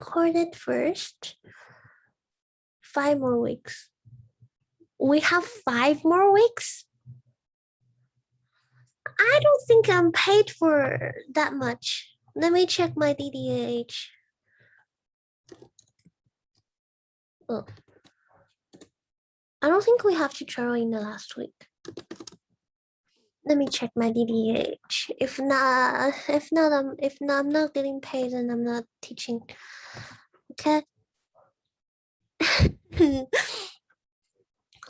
recorded first. 5 more weeks. We have 5 more weeks? I don't think I'm paid for that much. Let me check my DDH. Oh. I don't think we have tutorial in the last week. Let me check my DDH. If not, I'm not getting paid, then I'm not teaching. Okay.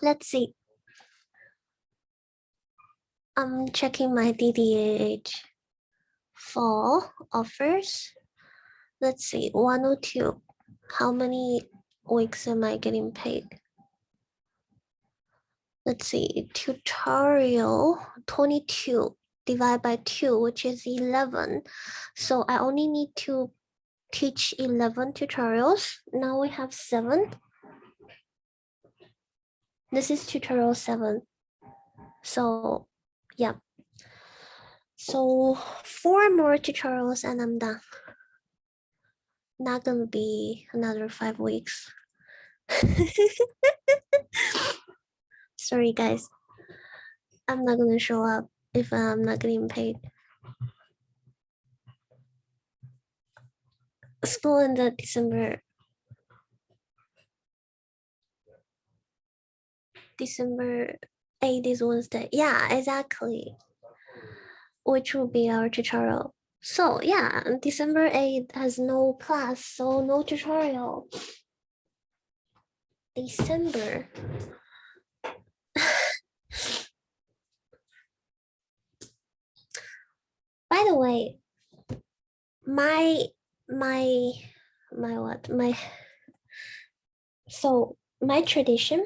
Let's see. I'm checking my DDH. Fall offers. Let's see, 102. How many weeks am I getting paid? Let's see, tutorial 22 divided by 2, which is 11. So I only need to teach 11 tutorials. Now we have 7. This is tutorial 7. So yeah. So 4 more tutorials and I'm done. Not gonna be another 5 weeks. Sorry guys. I'm not gonna show up if I'm not getting paid. School in the December 8th is Wednesday. Yeah, exactly. Which will be our tutorial. So yeah, December 8th has no class, so no tutorial. December. By the way, so my tradition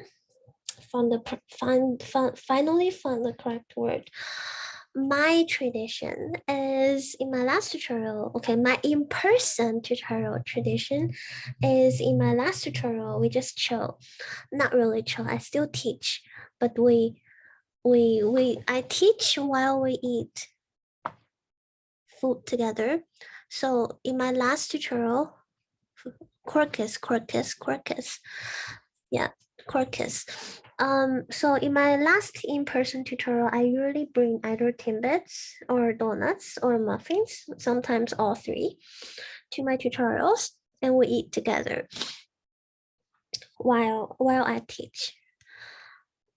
finally found the correct word. My tradition is in my last tutorial. Okay, my in-person tutorial tradition is in my last tutorial. We just chill, not really chill. I still teach, but I teach while we eat food together. So in my last tutorial, Quercus. Yeah, Quercus. So in my last in-person tutorial, I usually bring either Timbits or donuts or muffins, sometimes all 3, to my tutorials, and we eat together while I teach.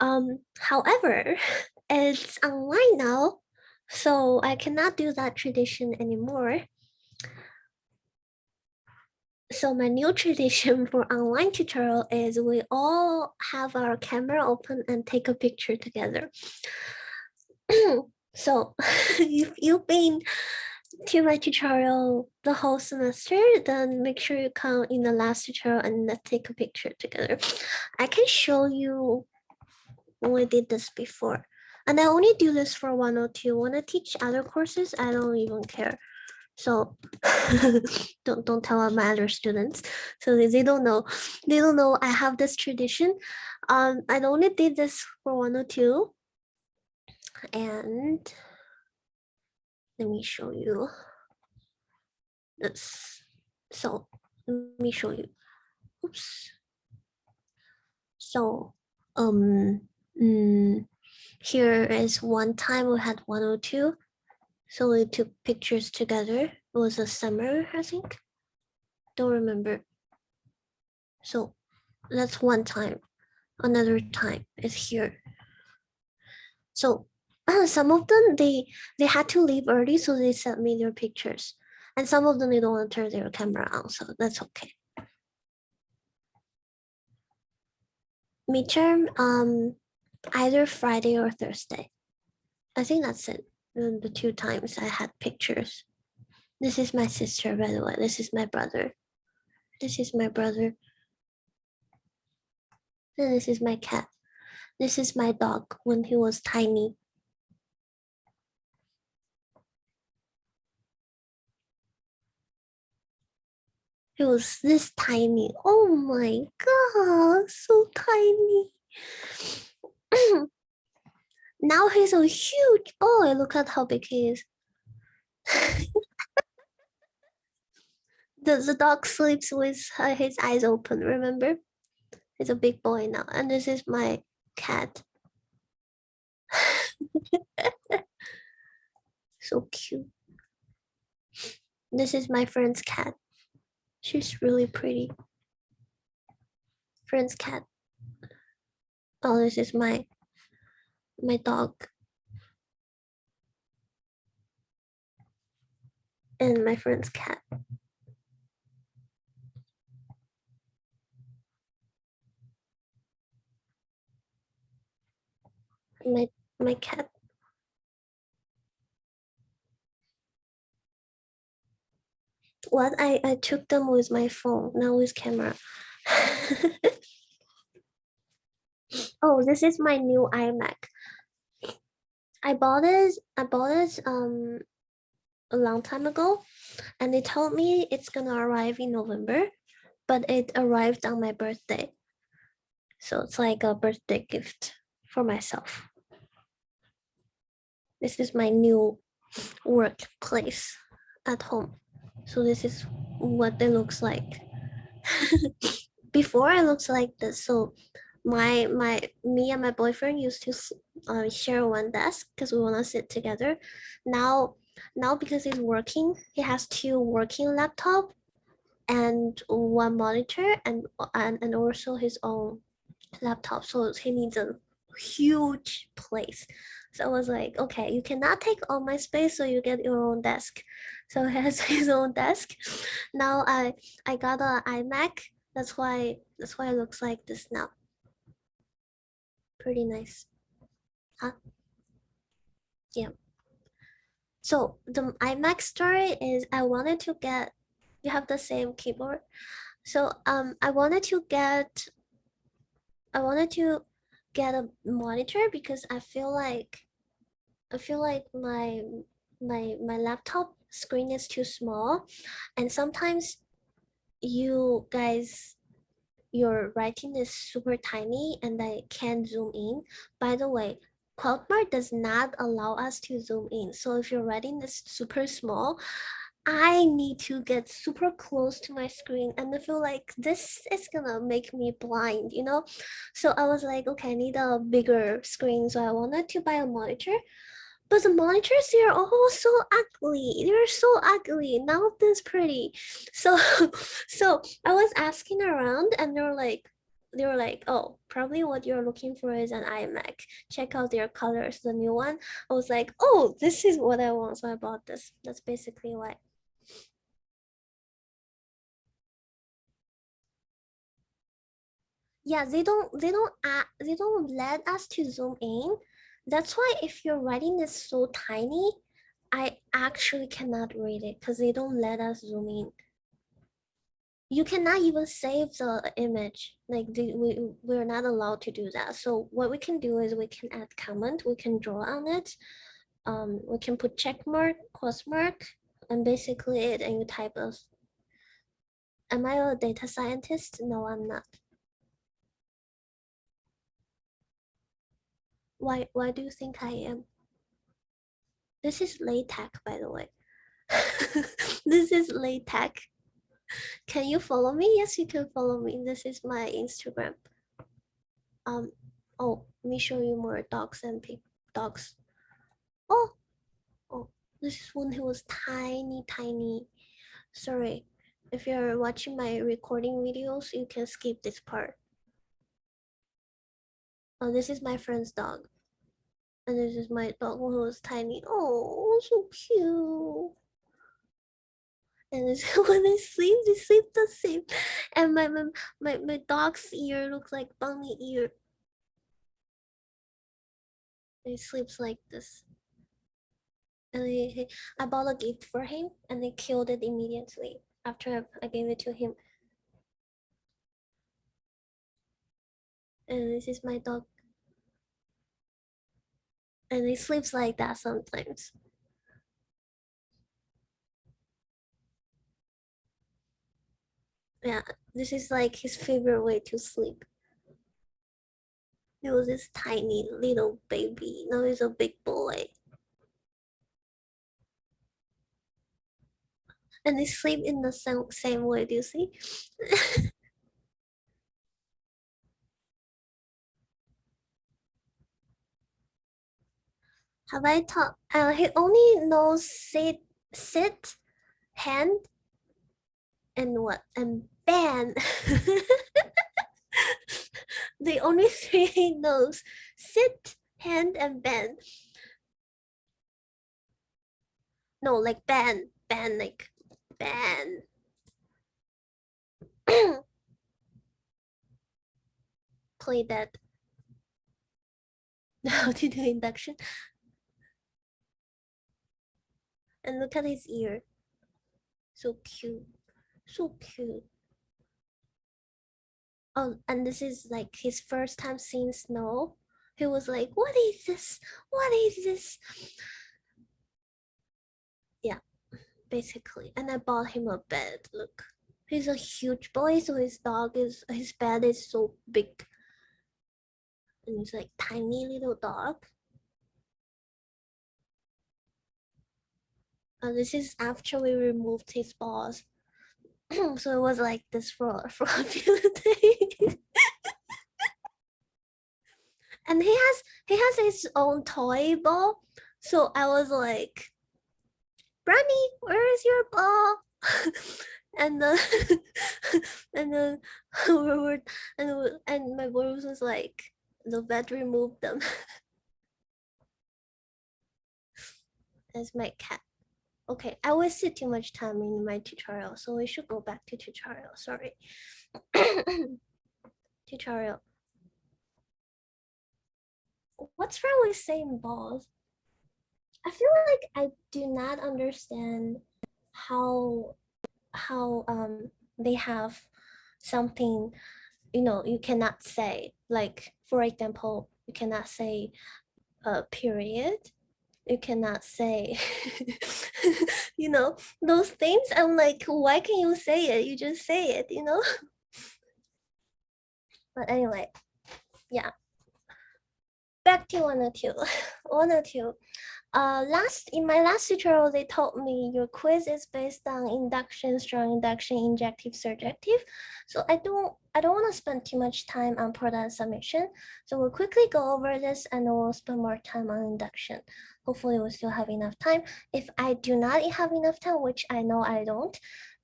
However, it's online now, so I cannot do that tradition anymore. So my new tradition for online tutorial is we all have our camera open and take a picture together. So if you've been to my tutorial the whole semester, then make sure you come in the last tutorial and let's take a picture together. I can show you when we did this before. And I only do this for 102. When I teach other courses, I don't even care. So don't tell my other students. So they don't know. They don't know I have this tradition. I only did this for 102. And let me show you this. So let me show you. Oops. So here is one time we had 102. So we took pictures together. It was a summer, I think. Don't remember. So that's one time. Another time is here. So some of them they had to leave early, so they sent me their pictures. And some of them they don't want to turn their camera on, so that's okay. Midterm, either Friday or Thursday. I think that's it. The 2 times I had pictures. This is my sister, by the way. This is my brother. This is my brother. And this is my cat. This is my dog when he was tiny. He was this tiny. Oh my god, so tiny. Now he's a huge boy. Look at how big he is. the dog sleeps with his eyes open, remember? He's a big boy now. And this is my cat. So cute. This is my friend's cat. She's really pretty. Friend's cat. Oh, this is my dog. And my friend's cat. My cat. What I took them with my phone, not with camera. Oh, this is my new iMac. I bought it a long time ago, and they told me it's gonna arrive in November, but it arrived on my birthday. So it's like a birthday gift for myself. This is my new workplace at home. So this is what it looks like. Before it looks like this. So me and my boyfriend used to share one desk because we want to sit together. Now because he's working, he has two working laptop and one monitor and also his own laptop. So he needs a huge place. So I was like, okay, you cannot take all my space, so you get your own desk. So he has his own desk. Now I got an iMac. That's why it looks like this now. Pretty nice. Huh? Yeah. So the iMac story is I wanted to get, you have the same keyboard. So I wanted to get a monitor because I feel like my laptop screen is too small, and sometimes you guys your writing is super tiny and I can't zoom in. By the way, Qualtmart does not allow us to zoom in. So if your writing is super small, I need to get super close to my screen, and I feel like this is gonna make me blind, you know? So I was like, okay, I need a bigger screen. So I wanted to buy a monitor, but the monitors, they're all so ugly. They're so ugly. None of them's pretty. So so I was asking around, and they were like, oh, probably what you're looking for is an iMac. Check out their colors, the new one. I was like, oh, this is what I want. So I bought this. That's basically why. Yeah, they don't let us to zoom in. That's why if your writing is so tiny, I actually cannot read it because they don't let us zoom in. You cannot even save the image. Like we're not allowed to do that. So what we can do is we can add comment, we can draw on it. We can put check mark, question mark, and basically it, and you type us. Am I a data scientist? No, I'm not. Why do you think I am? This is LaTeX, by the way. This is LaTeX. Can you follow me? Yes, you can follow me. This is my Instagram. Um, oh, let me show you more dogs and dogs. Oh, oh, this is one who was tiny, tiny. Sorry, if you're watching my recording videos, you can skip this part. Oh, this is my friend's dog. And this is my dog who was tiny. Oh, so cute. And it's, when they sleep the same. And my dog's ear looks like bunny ear. He sleeps like this. And I bought a gift for him, and they killed it immediately after I gave it to him. And this is my dog, and he sleeps like that sometimes. Yeah, this is like his favorite way to sleep. He was this tiny little baby. Now he's a big boy. And they sleep in the same way, do you see? Have I taught? He only knows sit, hand, and what? And bend. The only three he knows: sit, hand, and bend. No, like bend, like bend. Play that. How to do induction. And look at his ear. So cute. So cute. Oh, and this is like his first time seeing snow. He was like, "What is this? What is this?" Yeah, basically. And I bought him a bed. Look, he's a huge boy, so his bed is so big, and he's like tiny little dog. And this is after we removed his balls, so it was like this for a few days. And he has his own toy ball, so I was like, Brandy, where is your ball? And then and then we were and my boy was like, the vet removed them. As my cat. Okay, I wasted too much time in my tutorial, so we should go back to tutorial. Sorry. Tutorial. What's wrong with saying balls? I feel like I do not understand how they have something, you cannot say, like for example, you cannot say a period, you cannot say those things. I'm like, why can you say it? You just say it. But anyway, yeah, back to 102. 102. In my last tutorial, they told me your quiz is based on induction, strong induction, injective, surjective. So I don't want to spend too much time on product summation. So we'll quickly go over this and then we'll spend more time on induction. Hopefully we'll still have enough time. If I do not have enough time, which I know I don't,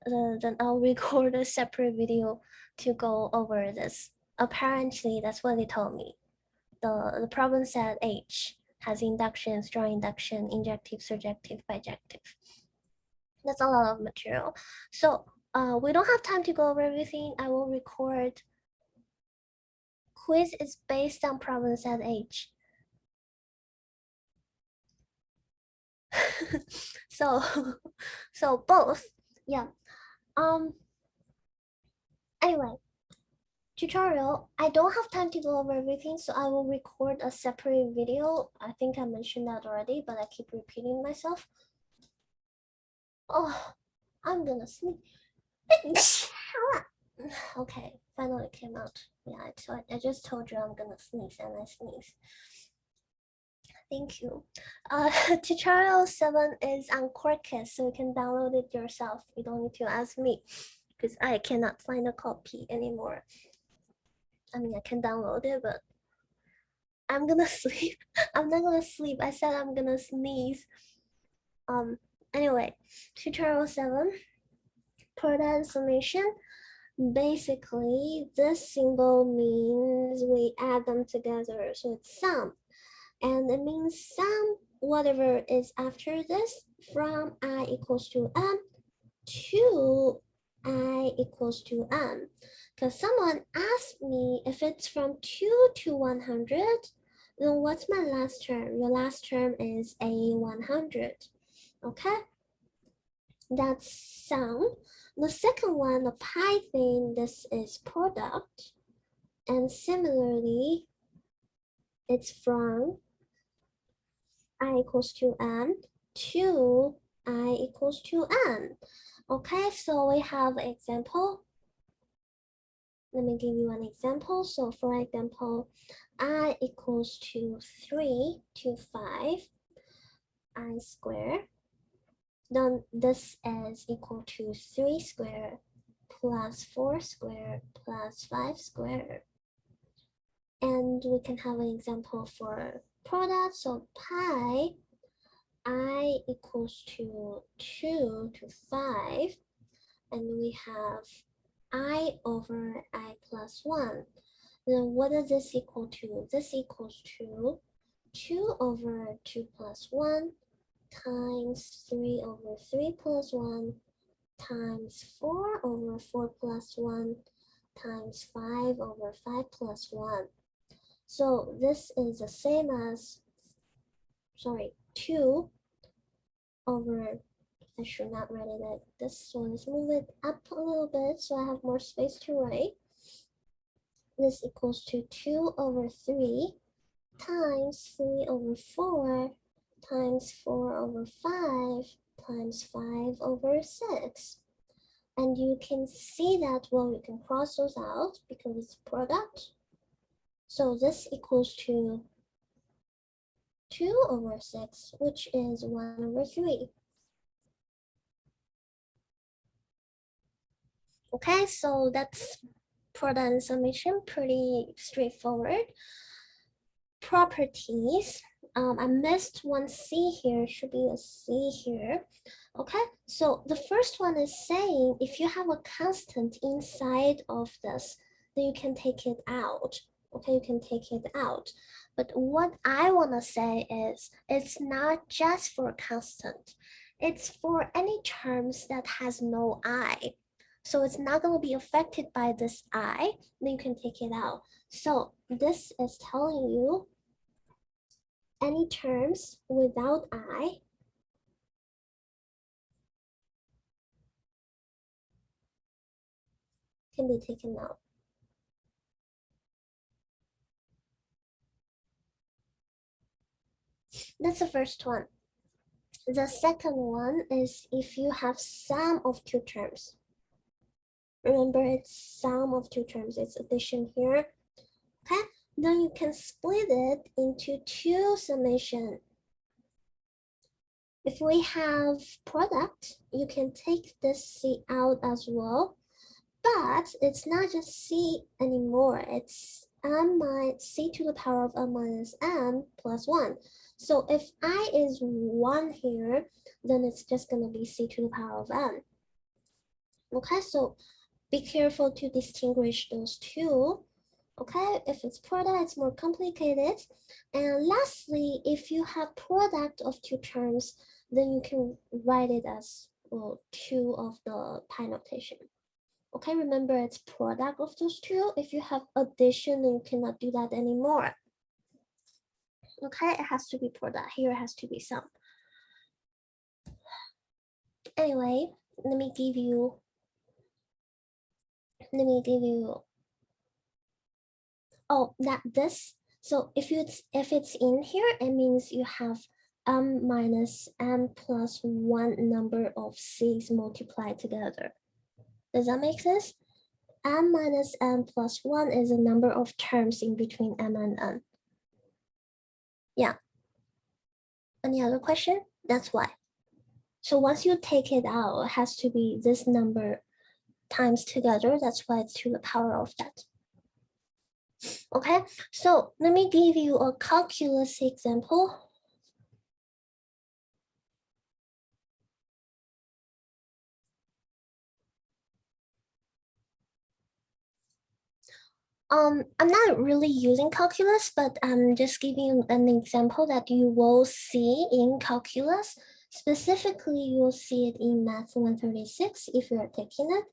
then I'll record a separate video to go over this. Apparently, that's what they told me. The problem set H has induction, strong induction, injective, surjective, bijective. That's a lot of material. So we don't have time to go over everything. I will record. Quiz is based on problem set H. so so both, yeah. Anyway, tutorial, I don't have time to go over everything, so I will record a separate video. I think I mentioned that already, but I keep repeating myself. Oh, I'm gonna sleep. Okay, finally came out. Yeah, I just told you I'm gonna sneeze and I sneeze. Thank you. Tutorial 7 is on Quarkus, so you can download it yourself. You don't need to ask me because I cannot find a copy anymore. I mean, I can download it, but I'm gonna sleep. I'm not gonna sleep. I said I'm gonna sneeze. Anyway, tutorial 7, product summation. Basically, this symbol means we add them together, so it's sum. And it means sum whatever is after this from I equals to m to I equals to m. Because someone asked me if it's from 2 to 100, then what's my last term? Your last term is a 100. Okay? That's sum. The second one, the pi thing, this is product. And similarly, it's from I equals to m to I equals to n. Okay, so we have example. Let me give you an example. So for example, I equals to 3 to 5, I square. then this is equal to 3 squared plus 4 squared plus 5 squared. And we can have an example for product. So pi I equals to 2 to 5, and we have I over I plus 1. Then what does this equal to? This equals to 2 over 2 plus 1 times 3 over 3 plus 1 times 4 over 4 plus 1 times 5 over 5 plus 1. So this is the same as, 2 over, I should not write it like this, so let's move it up a little bit so I have more space to write. This equals to 2 over 3 times 3 over 4 times 4 over 5 times 5 over 6. And you can see that, well, you can cross those out because it's product. So this equals to 2 over 6, which is 1 over 3. Okay, so that's product and summation, pretty straightforward. Properties, I missed one C here, should be a C here. Okay, so the first one is saying if you have a constant inside of this, then you can take it out. Okay, you can take it out. But what I want to say is it's not just for a constant. It's for any terms that has no I. So it's not going to be affected by this I, then you can take it out. So this is telling you any terms without I can be taken out. That's the first one. The second one is if you have sum of two terms. Remember, it's sum of two terms, it's addition here. Okay, then you can split it into two summation. If we have product, you can take this C out as well, but it's not just C anymore, it's m minus c to the power of m minus m plus 1. So if I is 1 here, then it's just going to be c to the power of m. Okay, so be careful to distinguish those two. Okay, if it's product, it's more complicated. And lastly, if you have product of two terms, then you can write it as, well, 2 of the pi notation. Okay, remember it's product of those two. If you have addition, then you cannot do that anymore. Okay, it has to be product. Here it has to be sum. Anyway, let me give you, oh, that this. So if it's in here, it means you have m minus m plus 1 number of c's multiplied together. Does that make sense? M minus m plus 1 is a number of terms in between m and n. Yeah. Any other question? That's why. So once you take it out, it has to be this number times together. That's why it's to the power of that. Okay, so let me give you a calculus example. I'm not really using calculus, but I'm just giving you an example that you will see in calculus. Specifically, you'll see it in MAT136 if you are taking it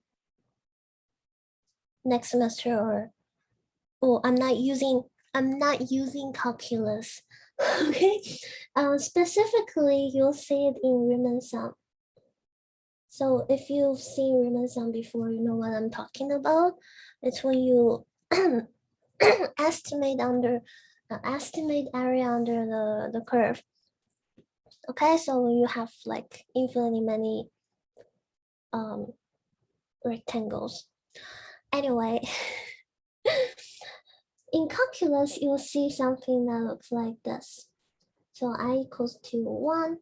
next semester, or I'm not using calculus. Okay, specifically, you'll see it in Riemann sum. So if you've seen Riemann sum before, you know what I'm talking about. It's when you estimate area under the curve. Okay, so you have like infinitely many rectangles. Anyway, in calculus, you'll see something that looks like this. So I equals to 1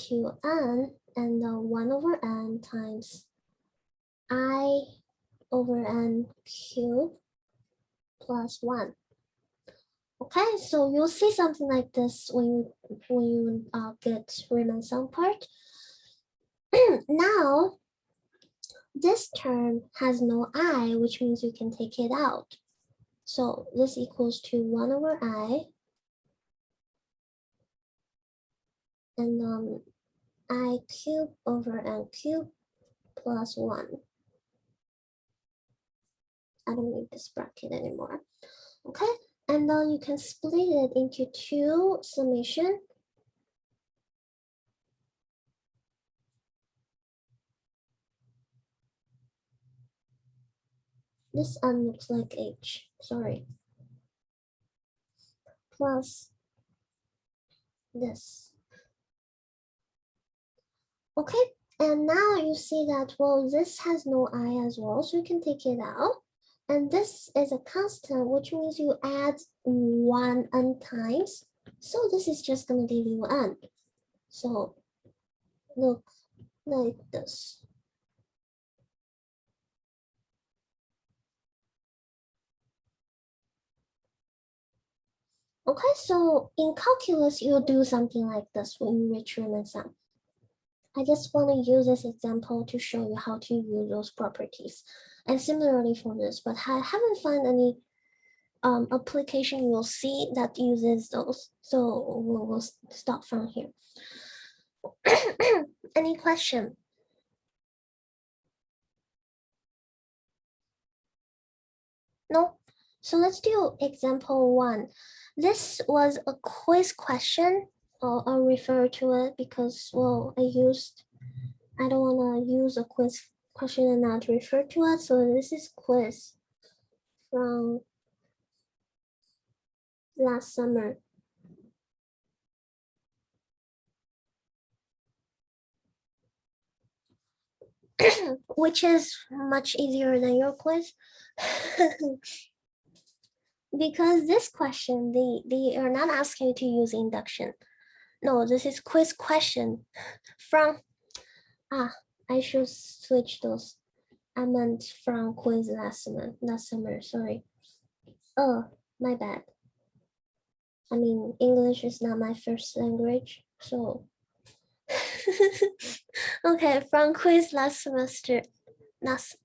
to n, and 1 over n times I over n cubed plus 1. Okay, so you'll see something like this when you get Riemann-Sum part. Now, this term has no I, which means you can take it out. So this equals to 1 over I, and I cube over n cube plus 1. I don't need this bracket anymore. Okay, and then you can split it into 2 summation. This n looks like h, sorry. Plus this. Okay, and now you see that, well, this has no I as well, so you can take it out. And this is a constant, which means you add 1 n times. So this is just going to give you n. So look like this. Okay, so in calculus, you'll do something like this when you reach Riemann-Sum. I just want to use this example to show you how to use those properties. And similarly for this, but I haven't found any application you'll see that uses those. So we'll start from here. Any question? No? So let's do example 1. This was a quiz question. I'll refer to it because, well, I don't want to use a quiz question and not refer to it. So this is quiz from last summer. Which is much easier than your quiz. Because this question, they are not asking you to use induction. No, this is quiz question from, I should switch those. I meant from quiz last summer, sorry. Oh, my bad. I mean, English is not my first language, so. Okay, from quiz last semester, last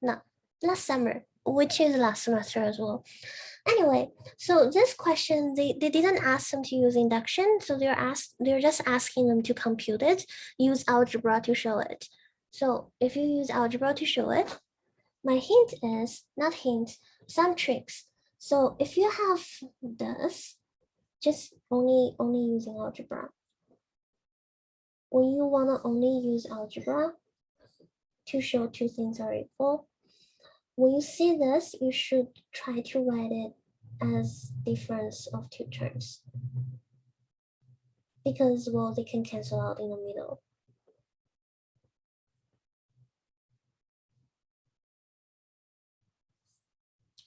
summer, which is last semester as well. Anyway, so this question, they didn't ask them to use induction, so they're just asking them to compute it, use algebra to show it. So if you use algebra to show it, my hint is, not hint, some tricks. So if you have this, just only using algebra. When you want to only use algebra to show two things are equal, when you see this, you should try to write it as difference of two terms. Because, well, they can cancel out in the middle.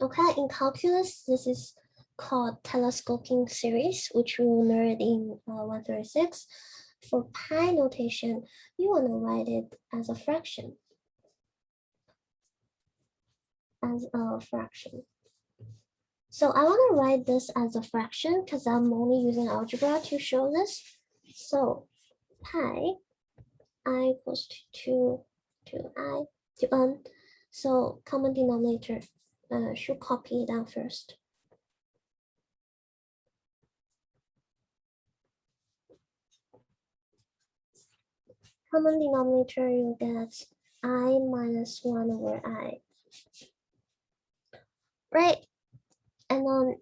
Okay, in calculus, this is called telescoping series, which we will learn in 136. For pi notation, you want to write it as a fraction. So I want to write this as a fraction because I'm only using algebra to show this. So pi I equals to 2 I to n. So common denominator should copy it down first. Common denominator, you get I minus 1 over I. Right, and then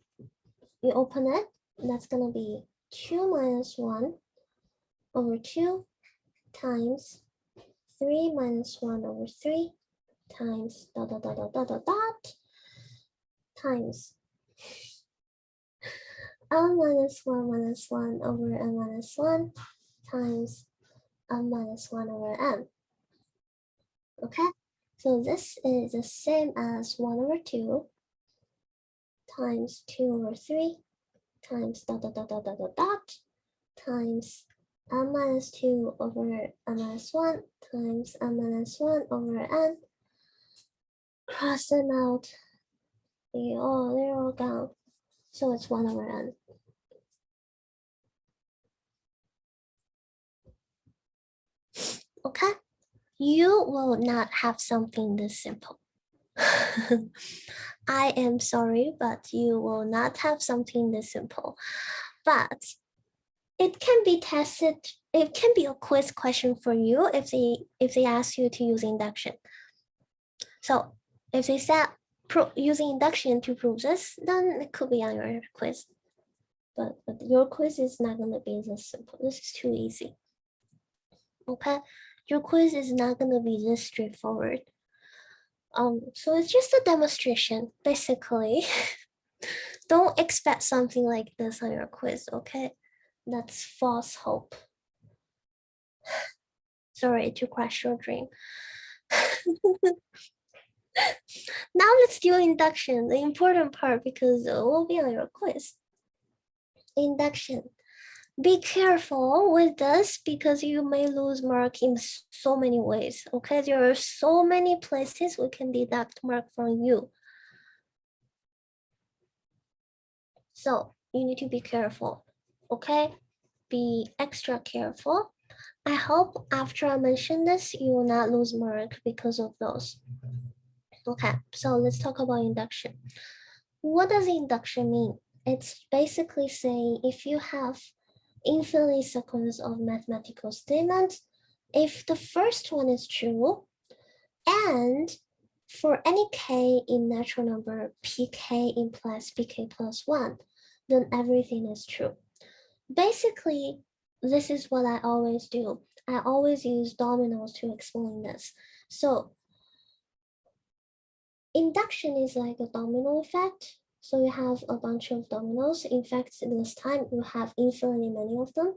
you open it, that's gonna be 2 minus 1 over 2 times 3 minus 1 over 3 times dot dot dot dot dot dot dot times n minus 1 over n minus 1 times n minus 1 over n. Okay, so this is the same as 1 over 2 times 2 over 3 times dot dot dot dot dot dot dot times n minus 2 over n minus 1 times n minus 1 over n. Cross them out. They're all gone. So it's 1 over n. Okay? You will not have something this simple. I am sorry, but you will not have something this simple. But it can be tested. It can be a quiz question for you if they ask you to use induction. So if they said using induction to prove this, then it could be on your quiz. But your quiz is not going to be this simple. This is too easy. Okay, your quiz is not going to be this straightforward. So it's just a demonstration, basically. Don't expect something like this on your quiz, okay? That's false hope. Sorry to crush your dream. Now let's do induction, the important part, because it will be on your quiz. Induction. Be careful with this because you may lose mark in so many ways, okay? There are so many places we can deduct mark from you. So you need to be careful, okay? Be extra careful. I hope after I mention this, you will not lose mark because of those. Okay, so let's talk about induction. What does induction mean? It's basically saying if you have infinite sequence of mathematical statements, if the first one is true, and for any k in natural number, pk implies pk plus 1, then everything is true. Basically, this is what I always do. I always use dominoes to explain this. So induction is like a domino effect. So you have a bunch of dominoes. In fact, this time you have infinitely many of them.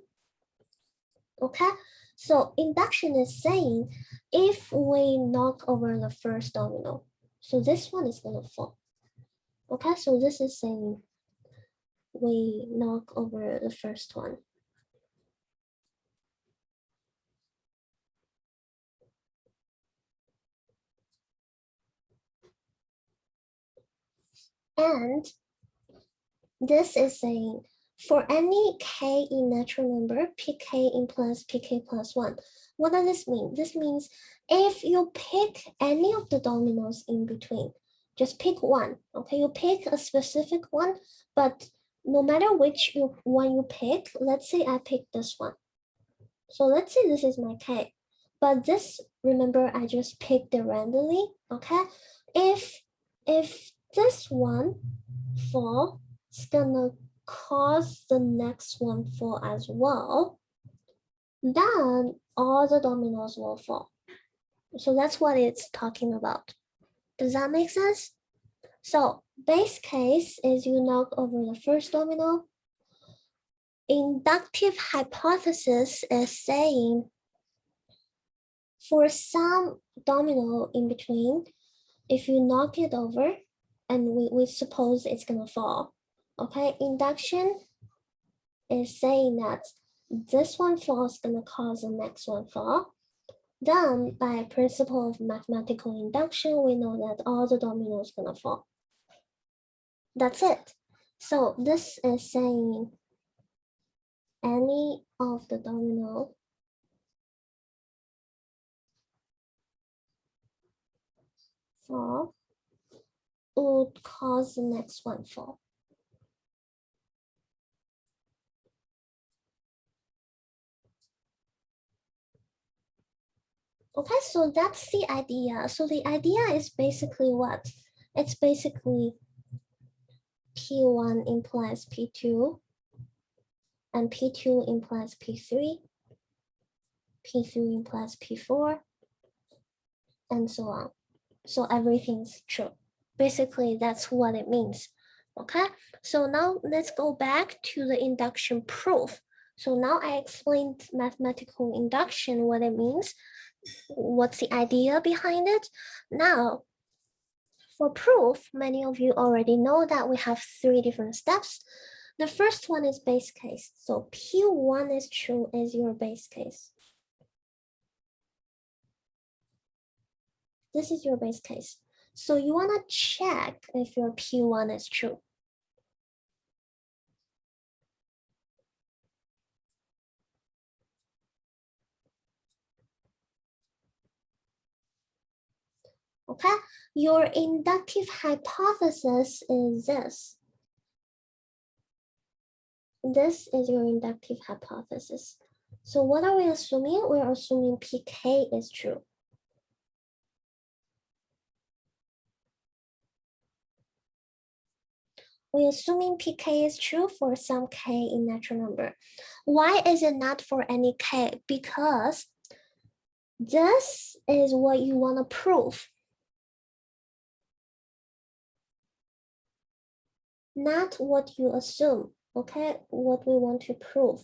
Okay, so induction is saying if we knock over the first domino, so this one is going to fall. Okay, so this is saying we knock over the first one. And this is saying for any k in natural number, pk implies pk plus 1. What does this mean? This means if you pick any of the dominoes in between, just pick one, okay? You pick a specific one, but no matter which one you pick, let's say I pick this one. So let's say this is my k, but this, remember, I just picked it randomly, okay? If this one fall, it's gonna cause the next one fall as well, then all the dominoes will fall. So that's what it's talking about. Does that make sense? So base case is you knock over the first domino. Inductive hypothesis is saying for some domino in between, if you knock it over, and we suppose it's gonna fall, okay? Induction is saying that this one fall is gonna cause the next one fall. Then by principle of mathematical induction, we know that all the dominoes gonna fall. That's it. So this is saying any of the domino fall would cause the next one fall. Okay, so that's the idea. So the idea is basically what? It's basically P1 implies P2, and P2 implies P3, P3 implies P4, and so on. So everything's true. Basically, that's what it means. Okay, so now let's go back to the induction proof. So now I explained mathematical induction, what it means, what's the idea behind it. Now, for proof, many of you already know that we have 3 different steps. The first one is base case. So P1 is true is your base case. This is your base case. So you want to check if your P1 is true. Okay, your inductive hypothesis is this. This is your inductive hypothesis. So what are we assuming? We're assuming pK is true. We're assuming pK is true for some k in natural number. Why is it not for any k? Because this is what you want to prove. Not what you assume, okay? What we want to prove.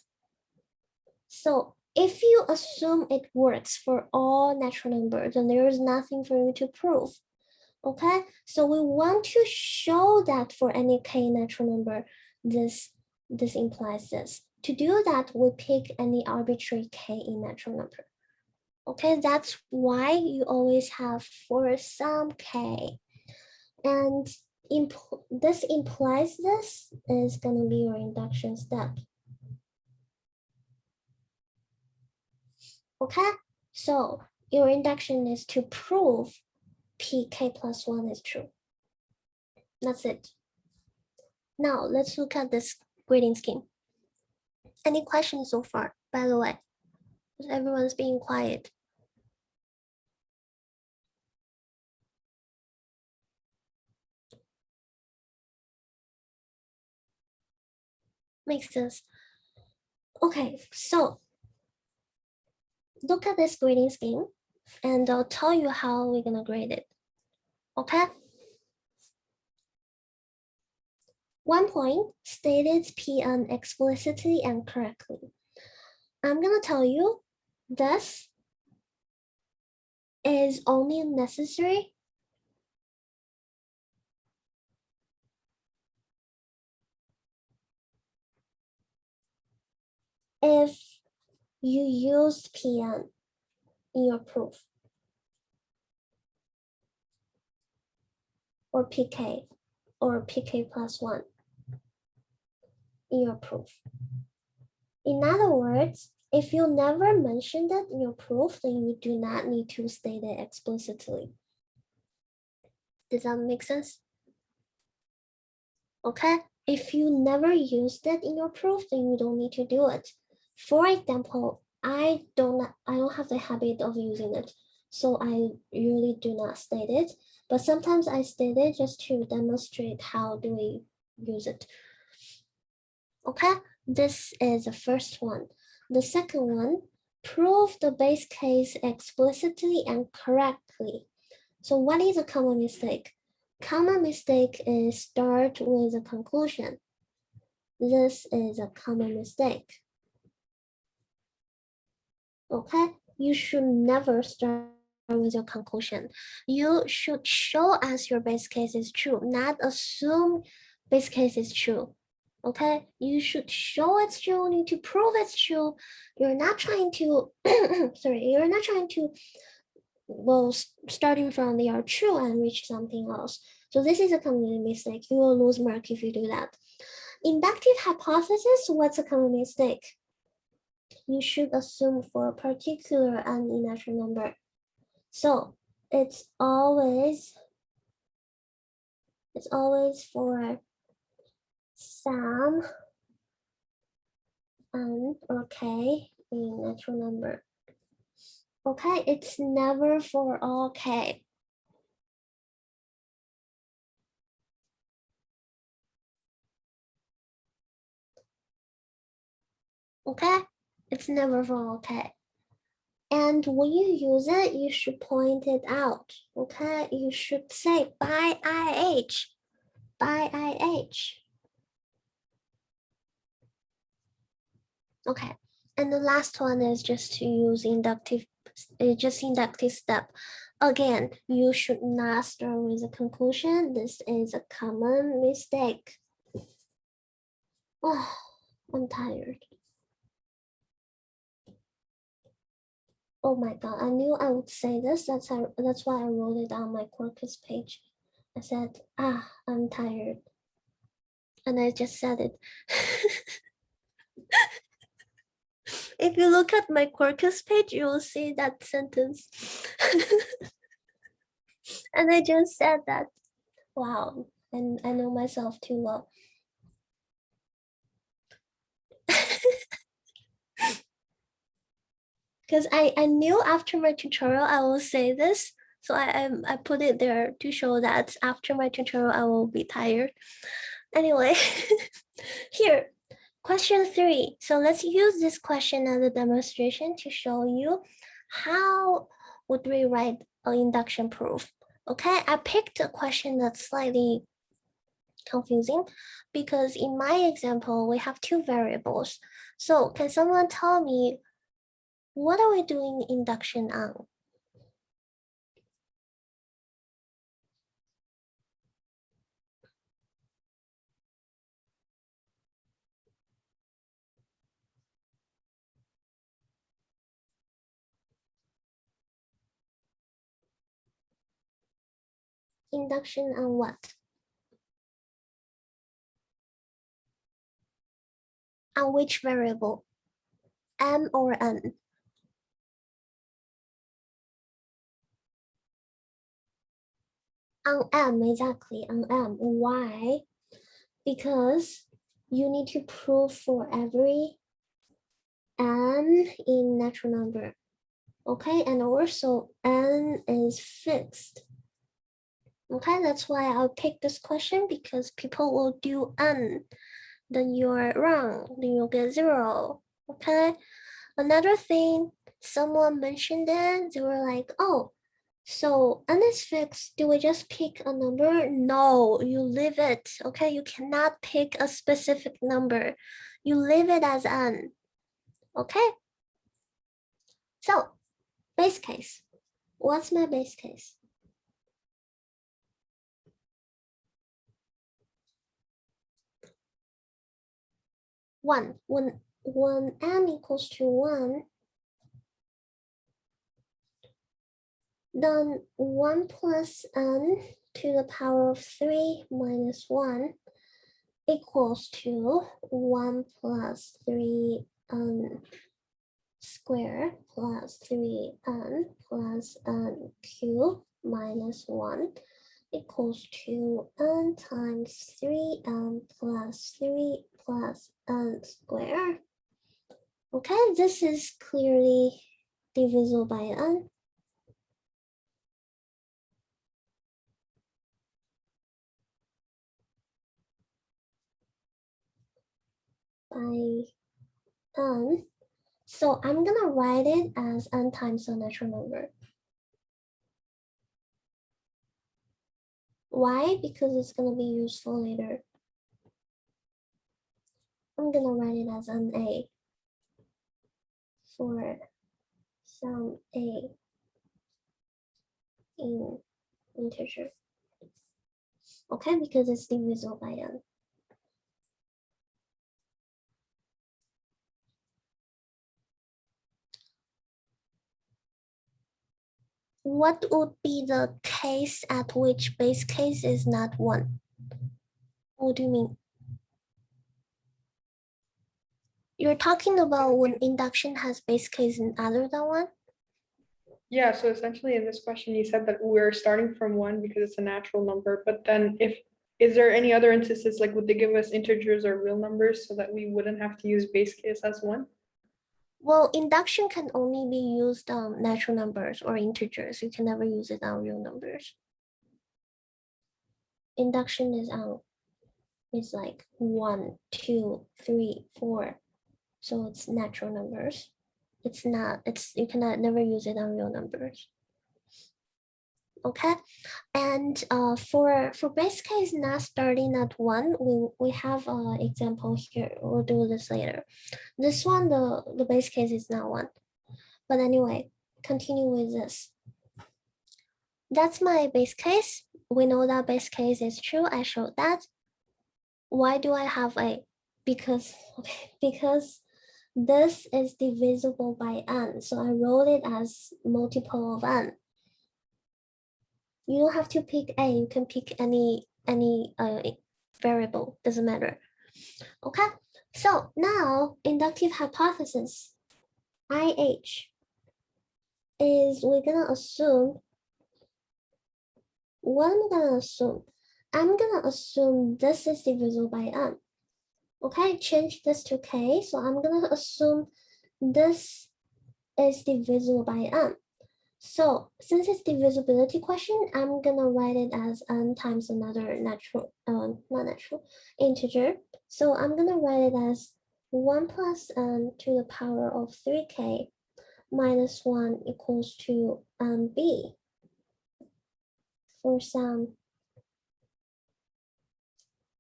So if you assume it works for all natural numbers, then there is nothing for you to prove, okay? So we want to show that for any k natural number, this implies this. To do that, we pick any arbitrary k in natural number. Okay, that's why you always have for some k. And this implies this is going to be your induction step. Okay, so your induction is to prove pk plus 1 is true. That's it. Now let's look at this grading scheme. Any questions so far, by the way? Everyone's being quiet. Makes sense. Okay, so look at this grading scheme and I'll tell you how we're gonna grade it. Okay? 1 point, stated Pn explicitly and correctly. I'm gonna tell you this is only necessary if you used Pn in your proof or pk or pk plus 1 in your proof. In other words, if you never mentioned it in your proof, then you do not need to state it explicitly. Does that make sense? Okay, if you never used it in your proof, then you don't need to do it. For example, I don't have the habit of using it, so I really do not state it, but sometimes I state it just to demonstrate how do we use it. Okay, this is the first one. The second one, prove the base case explicitly and correctly. So what is a common mistake? Common mistake is start with a conclusion. This is a common mistake. Okay, you should never start with your conclusion. You should show us your base case is true, not assume base case is true. Okay, you should show it's true, you need to prove it's true. You're not trying to, you're not trying to, well, starting from they are true and reach something else. So this is a common mistake. You will lose mark if you do that. Inductive hypothesis, what's a common mistake? You should assume for a particular unnatural number. So it's always for some n or k in natural number. Okay, it's never for all k. Okay, it's never for all k. And when you use it, you should point it out. Okay, you should say by IH, by IH. Okay, and the last one is just to use inductive step. Again, you should not start with a conclusion. This is a common mistake. Oh, I'm tired. Oh my God, I knew I would say this. That's why I wrote it on my Quarkus page. I said, I'm tired. And I just said it. If you look at my Quarkus page, you will see that sentence. And I just said that. Wow, and I know myself too well. Because I knew after my tutorial I will say this. So I put it there to show that after my tutorial I will be tired. Anyway, here, question 3. So let's use this question as a demonstration to show you how would we write an induction proof. Okay, I picked a question that's slightly confusing because in my example, we have 2 variables. So can someone tell me what are we doing induction on? Induction on what? On which variable? M or N? On M, exactly, on M. Why? Because you need to prove for every N in natural number. Okay, and also N is fixed. Okay, that's why I'll pick this question because people will do N. Then you're wrong, then you'll get 0. Okay, another thing, someone mentioned it, they were like, oh, so N is fixed, do we just pick a number? No, you leave it, okay? You cannot pick a specific number. You leave it as N, okay? So, base case. What's my base case? 1. When N equals to 1, then 1 plus N to the power of 3 minus 1 equals to 1 plus 3N square plus 3N plus N cubed minus 1 equals to N times 3N plus 3 plus N square. Okay, this is clearly divisible by N. By N. So I'm gonna write it as N times a natural number. Why? Because it's gonna be useful later. I'm gonna write it as an A for some A in integer. Okay, because it's divisible by N. What would be the case at which base case is not 1? What do you mean? You're talking about when induction has base case and other than 1? Yeah, so essentially in this question, you said that we're starting from 1 because it's a natural number, but then is there any other instances, like would they give us integers or real numbers so that we wouldn't have to use base case as 1? Well, induction can only be used on natural numbers or integers. You can never use it on real numbers. Induction is like 1, 2, 3, 4. So it's natural numbers. It's not, you cannot never use it on real numbers. Okay, and for base case not starting at 1, we have an example here. We'll do this later. This one, the base case is not 1. But anyway, continue with this. That's my base case. We know that base case is true. I showed that. Why do I have A? because this is divisible by n, so I wrote it as multiple of n. You don't have to pick a, you can pick any variable, doesn't matter. Okay, so now inductive hypothesis IH is, we're gonna assume, what am I gonna assume? I'm gonna assume this is divisible by n. Okay, change this to k, so I'm gonna assume this is divisible by n. So since it's divisibility question, I'm gonna write it as n times another natural, not natural, integer. So I'm gonna write it as 1 plus n to the power of 3k minus 1 equals to b for some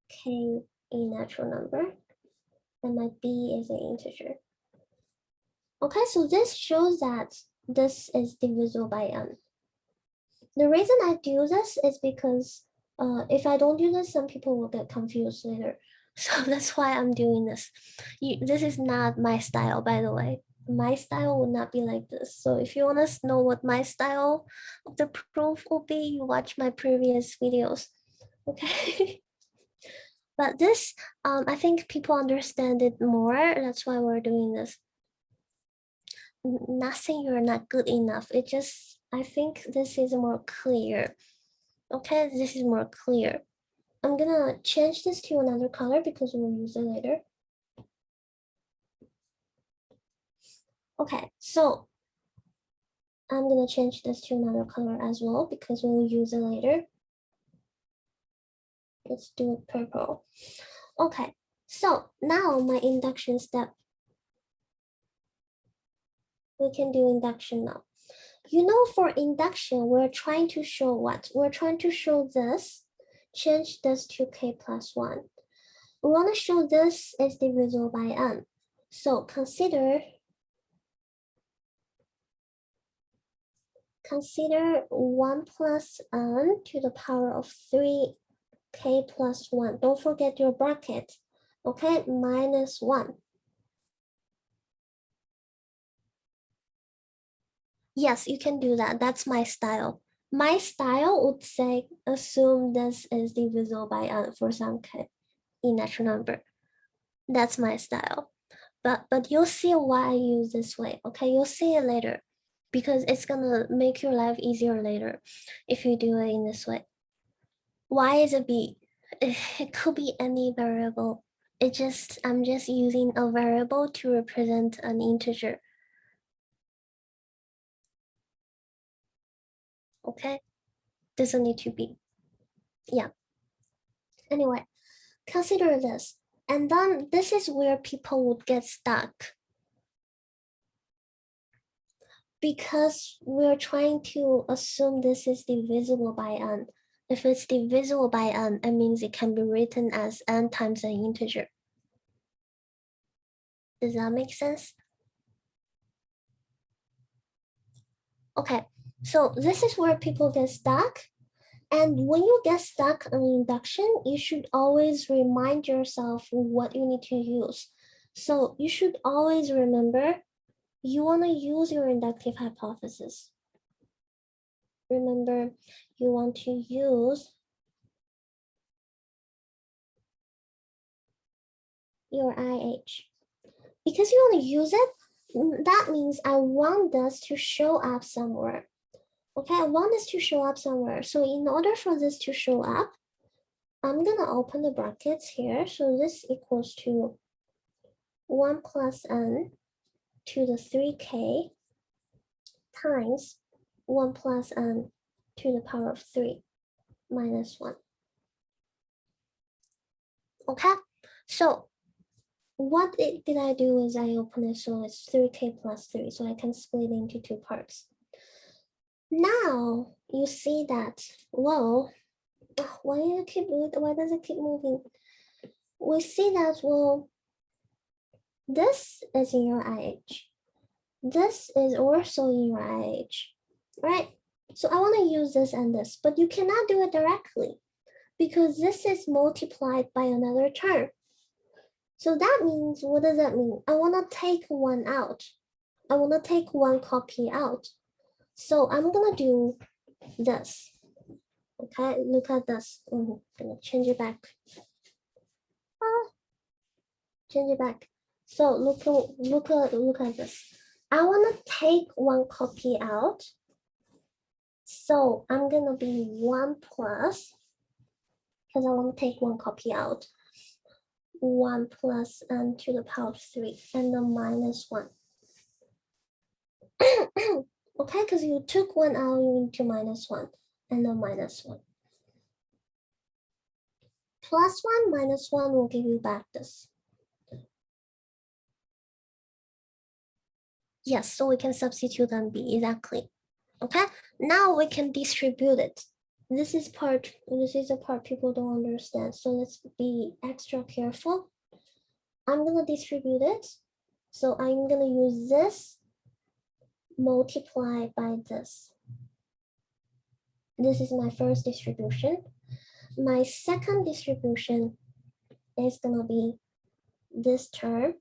k a natural number, and my b is an integer. Okay, so this shows that this is divisible by n. The reason I do this is because if I don't do this, some people will get confused later. So that's why I'm doing this. This is not my style, by the way. My style would not be like this. So if you want to know what my style of the proof will be, you watch my previous videos. Okay. But this, I think people understand it more. That's why we're doing this. Not saying you're not good enough. It just, I think this is more clear. Okay, this is more clear. I'm gonna change this to another color because we'll use it later. Okay, so I'm gonna change this to another color as well because we'll use it later. Let's do it purple. Okay, so now my induction step. We can do induction now. You know, for induction, we're trying to show what? We're trying to show this, change this to k plus 1. We want to show this is divisible by n. So consider 1 plus n to the power of 3k plus 1. Don't forget your bracket. Okay, minus 1. Yes, you can do that. That's my style. My style would say assume this is divisible by n for some k in natural number. That's my style. But you'll see why I use this way. Okay, you'll see it later because it's gonna make your life easier later if you do it in this way. Why is it b? It could be any variable. I'm just using a variable to represent an integer. Okay, doesn't need to be. Yeah. Anyway, consider this. And then this is where people would get stuck. Because we're trying to assume this is divisible by n. If it's divisible by n, it means it can be written as n times an integer. Does that make sense? Okay, so this is where people get stuck. And when you get stuck on induction, you should always remind yourself what you need to use. So you should always remember you want to use your inductive hypothesis. Remember, you want to use your IH. Because you want to use it, that means I want this to show up somewhere. Okay, I want this to show up somewhere. So in order for this to show up, I'm gonna open the brackets here. So this equals to 1 plus n to the 3k times 1 plus n to the power of 3 minus 1. Okay, so what did I do is I open it so it's 3k plus 3, so I can split it into two parts. Now you see that, whoa, why does it keep moving? We see that, well, this is in your IH. This is also in your IH, right? So I want to use this and this, but you cannot do it directly because this is multiplied by another term. So that means, what does that mean? I want to take one out. I want to take one copy out. So I'm going to do this. Okay, look at this. I'm going to change it back. Change it back. So look at this. I want to take one copy out. So I'm going to be 1 plus, because I want to take one copy out. 1 plus n to the power of 3 and then minus 1. Okay, because you took one out, you need to minus 1 and then minus 1. Plus 1 minus 1 will give you back this. Yes, so we can substitute MB, exactly. Okay, now we can distribute it. This is a part people don't understand. So let's be extra careful. I'm gonna distribute it. So I'm gonna use this multiplied by this. This is my first distribution. My second distribution is gonna be this term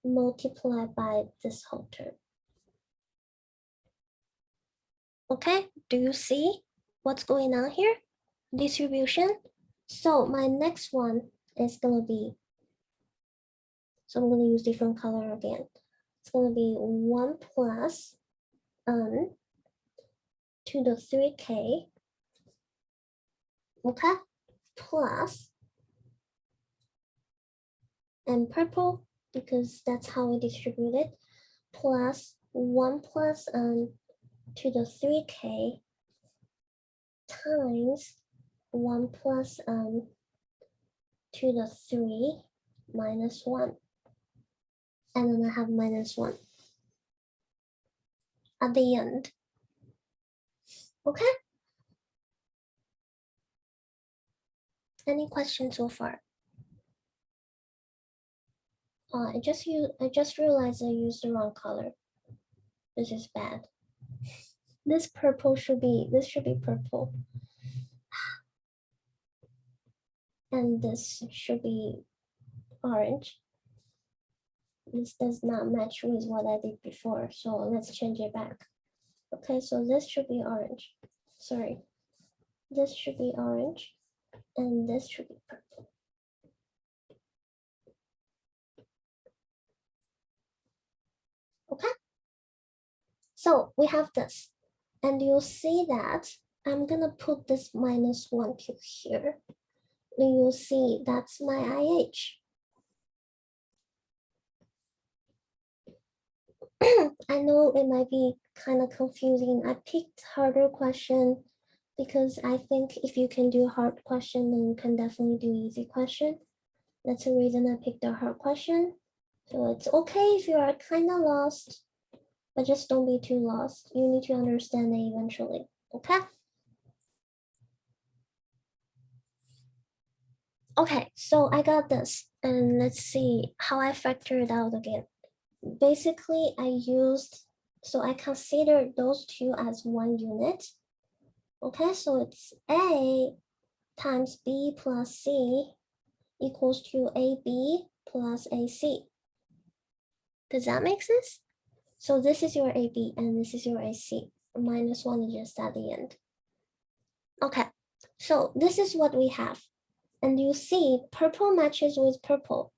multiplied by this whole term. Okay, do you see what's going on here? Distribution. So my next one is gonna be, so I'm gonna use different color again. It's gonna be 1 plus n to the 3k, okay, plus, and purple, because that's how we distribute it, plus 1 plus n to the 3k times 1 plus n to the 3 minus 1. And then I have minus 1 at the end. Okay? Any questions so far? I just realized I used the wrong color. This is bad. This should be purple. And this should be orange. This does not match with what I did before, so let's change it back. Okay, so this should be orange. Sorry. This should be orange, and this should be purple. Okay? So we have this, and you'll see that I'm gonna put this minus 1 to here. And you'll see that's my IH. I know it might be kind of confusing. I picked harder question because I think if you can do hard question, then you can definitely do easy question. That's the reason I picked a hard question. So it's okay if you are kind of lost, but just don't be too lost. You need to understand it eventually, okay? Okay, so I got this, and let's see how I factor it out again. Basically, I considered those two as one unit. Okay, so it's A times B plus C equals to AB plus AC. Does that make sense? So this is your AB and this is your AC. Minus 1 is just at the end. Okay, so this is what we have. And you see purple matches with purple.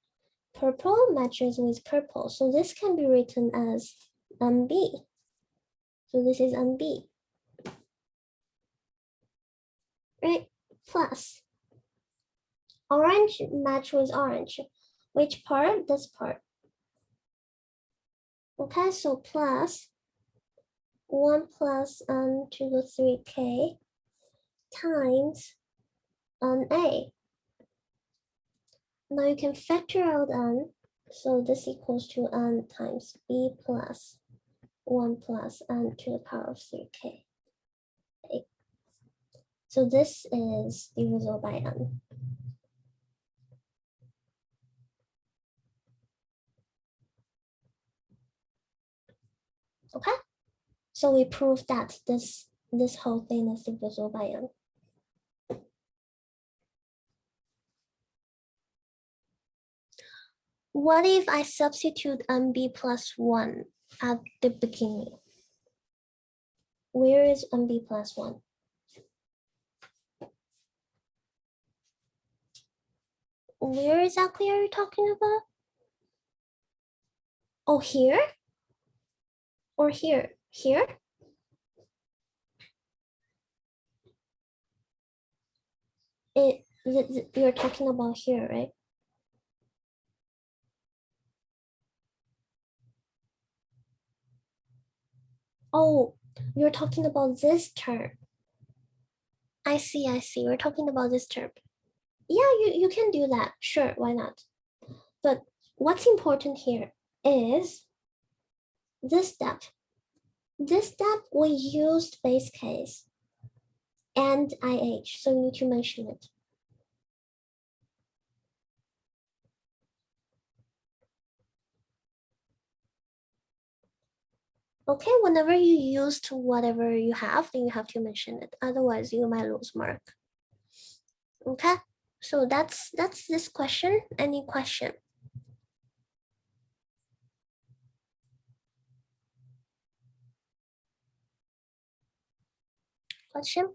Purple matches with purple. So this can be written as MB. So this is MB. Right? Plus orange match with orange. Which part? This part. Okay, so plus 1 plus n to the 3k times NA. Now you can factor out n, so this equals to n times b plus 1 plus n to the power of 3k. Okay. So this is divisible by n. Okay, so we proved that this whole thing is divisible by n. What if I substitute MB plus 1 at the beginning? Where is MB plus 1? Where exactly are you talking about? Oh, here? Or here? Here? You're talking about here, right? Oh, you're talking about this term. I see. We're talking about this term. Yeah, you can do that. Sure, why not? But what's important here is this step. This step, we used base case and IH, so you need to mention it. Okay, whenever you used whatever you have, then you have to mention it. Otherwise, you might lose mark. Okay, so that's this question. Any question? Question?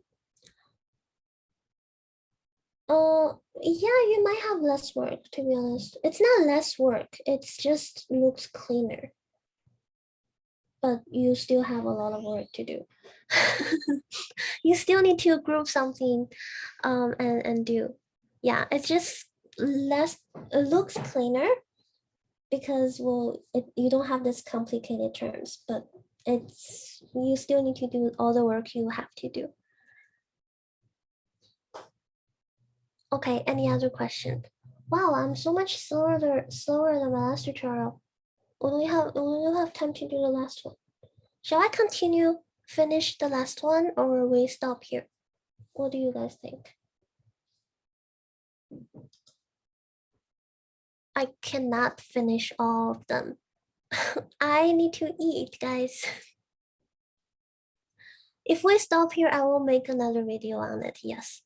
Yeah, you might have less work, to be honest. It's not less work, it's just looks cleaner. But you still have a lot of work to do. You still need to group something and do. Yeah, it's just less, it looks cleaner because, well, you don't have this complicated terms, but it's, you still need to do all the work you have to do. Okay, any other question? Wow, I'm so much slower than my last tutorial. Will we have time to do the last one? Shall I continue, finish the last one, or we stop here? What do you guys think? I cannot finish all of them. I need to eat, guys. If we stop here, I will make another video on it, yes.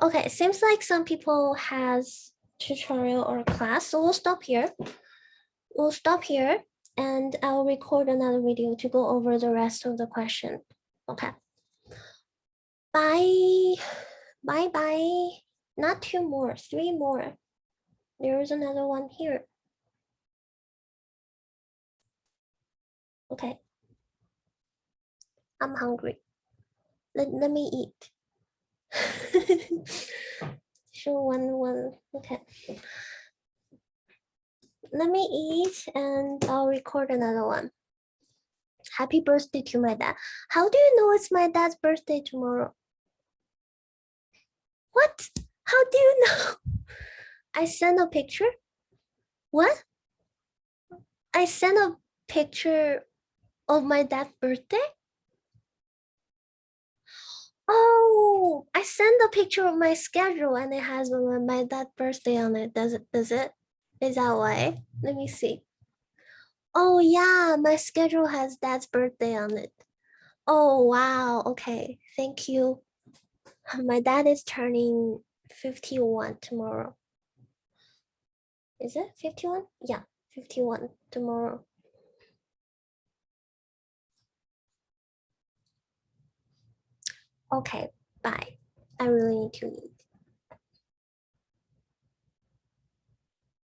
Okay, seems like some people has tutorial or class, so we'll stop here. We'll stop here and I'll record another video to go over the rest of the question. Okay. Bye. Bye bye. Not 2 more, 3 more. There is another one here. Okay. I'm hungry. Let me eat. Show one. Okay. Let me eat and I'll record another one. Happy birthday to my dad. How do you know it's my dad's birthday tomorrow? What? How do you know? I sent a picture. What? I sent a picture of my dad's birthday? Oh, I sent a picture of my schedule and it has my dad's birthday on it. Does it? Is that why? Let me see. Oh yeah, my schedule has dad's birthday on it. Oh wow, okay. Thank you. My dad is turning 51 tomorrow. Is it 51? Yeah, 51 tomorrow. Okay, bye. I really need to eat.